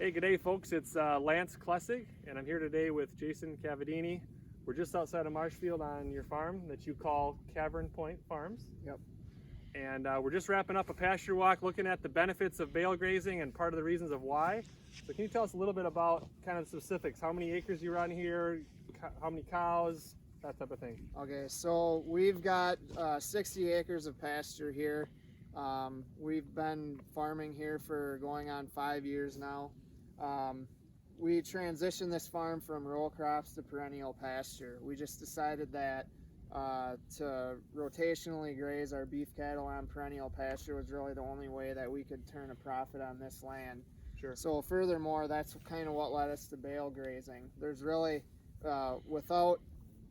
Hey, good day, folks. It's Lance Klessig, and I'm here today with Jason Cavadini. We're just outside of Marshfield on your farm that you call Cavern Point Farms. Yep. And we're just wrapping up a pasture walk looking at the benefits of bale grazing and part of the reasons of why. So can you tell us a little bit about kind of the specifics? How many acres you run here? How many cows? That type of thing. Okay, so we've got 60 acres of pasture here. We've been farming here for going on 5 years now. We transitioned this farm from row crops to perennial pasture. We just decided that to rotationally graze our beef cattle on perennial pasture was really the only way that we could turn a profit on this land. Sure. So furthermore, that's kind of what led us to bale grazing. There's really, without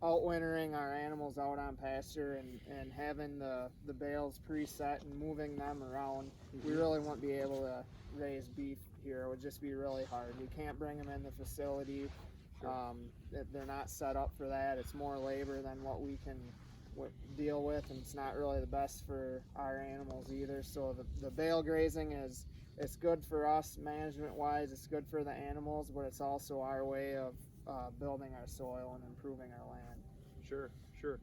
outwintering our animals out on pasture and having the bales preset and moving them around, we really won't be able to raise beef here. It would just be really hard. We can't bring them in the facility. Sure. They're not set up for that. It's more labor than what we can deal with, and it's not really the best for our animals either. So the bale grazing it's good for us management wise, it's good for the animals, but it's also our way of building our soil and improving our land. Sure, sure.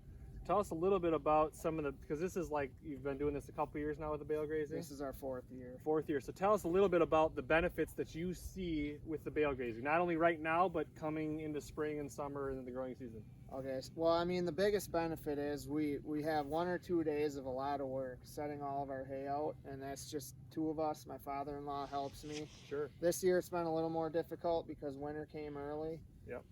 Tell us a little bit about some of the, because this is like, you've been doing this a couple years now with the bale grazing? This is our fourth year. Fourth year. So tell us a little bit about the benefits that you see with the bale grazing, not only right now, but coming into spring and summer and the growing season. Okay, well, I mean, the biggest benefit is we have 1 or 2 days of a lot of work setting all of our hay out, and that's just 2 of us. My father-in-law helps me. Sure. This year it's been a little more difficult because winter came early. Yep.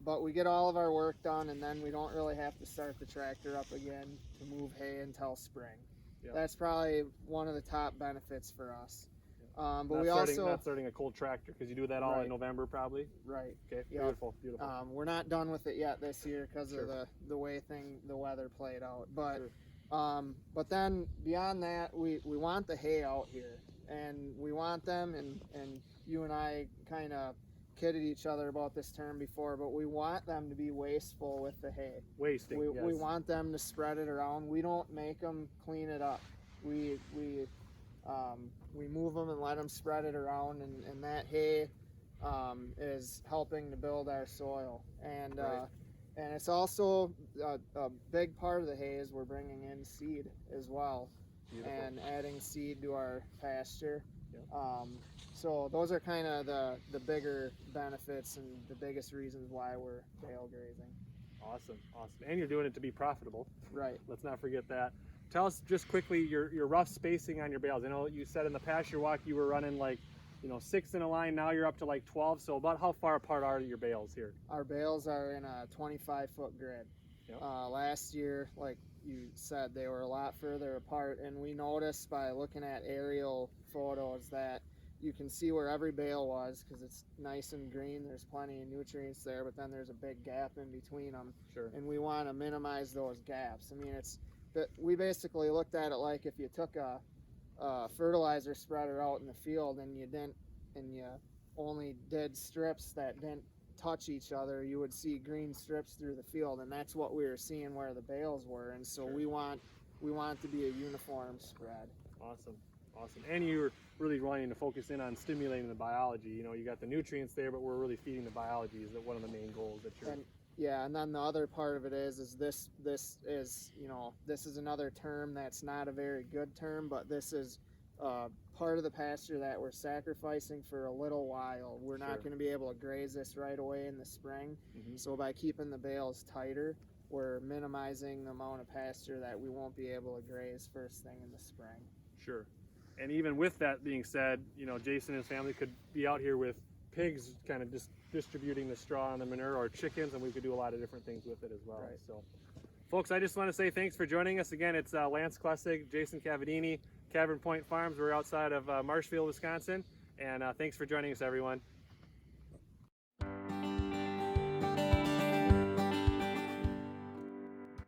But we get all of our work done, and then we don't really have to start the tractor up again to move hay until spring. Yep. That's probably one of the top benefits for us. But not starting a cold tractor, because you do that all Right. in November probably. Right. Okay. Yep. Beautiful. Beautiful. We're not done with it yet this year because Sure. of the way the weather played out. But Sure. but then beyond that, we want the hay out here, and we want them, and you and I kind of kidded each other about this term before, but we want them to be wasteful with the hay. Wasting. We Yes. want them to spread it around. We don't make them clean it up. We move them and let them spread it around, and that hay is helping to build our soil. And Right. and it's also a big part of the hay is we're bringing in seed as well. Beautiful. And adding seed to our pasture. Yep. So those are kind of the bigger benefits and the biggest reasons why we're bale grazing. Awesome. Awesome. And you're doing it to be profitable. Right. Let's not forget that. Tell us just quickly your rough spacing on your bales. I know you said in the pasture walk you were running like 6 in a line. Now you're up to like 12. So about how far apart are your bales here? Our bales are in a 25-foot grid. Yep. Last year, like you said, they were a lot further apart, and we noticed by looking at aerial photos that you can see where every bale was because it's nice and green. There's plenty of nutrients there, but then there's a big gap in between them. Sure. And we want to minimize those gaps. I mean, we basically looked at it like if you took a fertilizer spreader out in the field and you only did strips that didn't touch each other, you would see green strips through the field, and that's what we were seeing where the bales were. And so Sure. we want it to be a uniform spread. Awesome. Awesome. And you're really wanting to focus in on stimulating the biology. You got the nutrients there, but we're really feeding the biology is one of the main goals that you're... And then the other part of it is this is another term that's not a very good term, but this is part of the pasture that we're sacrificing for a little while. We're not Sure. going to be able to graze this right away in the spring. Mhm. So by keeping the bales tighter, we're minimizing the amount of pasture that we won't be able to graze first thing in the spring. Sure. And even with that being said, Jason and his family could be out here with pigs kind of just distributing the straw and the manure, or chickens, and we could do a lot of different things with it as well. Right. So, folks, I just want to say thanks for joining us. Again, it's Lance Klessig, Jason Cavadini, Cavern Point Farms. We're outside of Marshfield, Wisconsin, and thanks for joining us, everyone.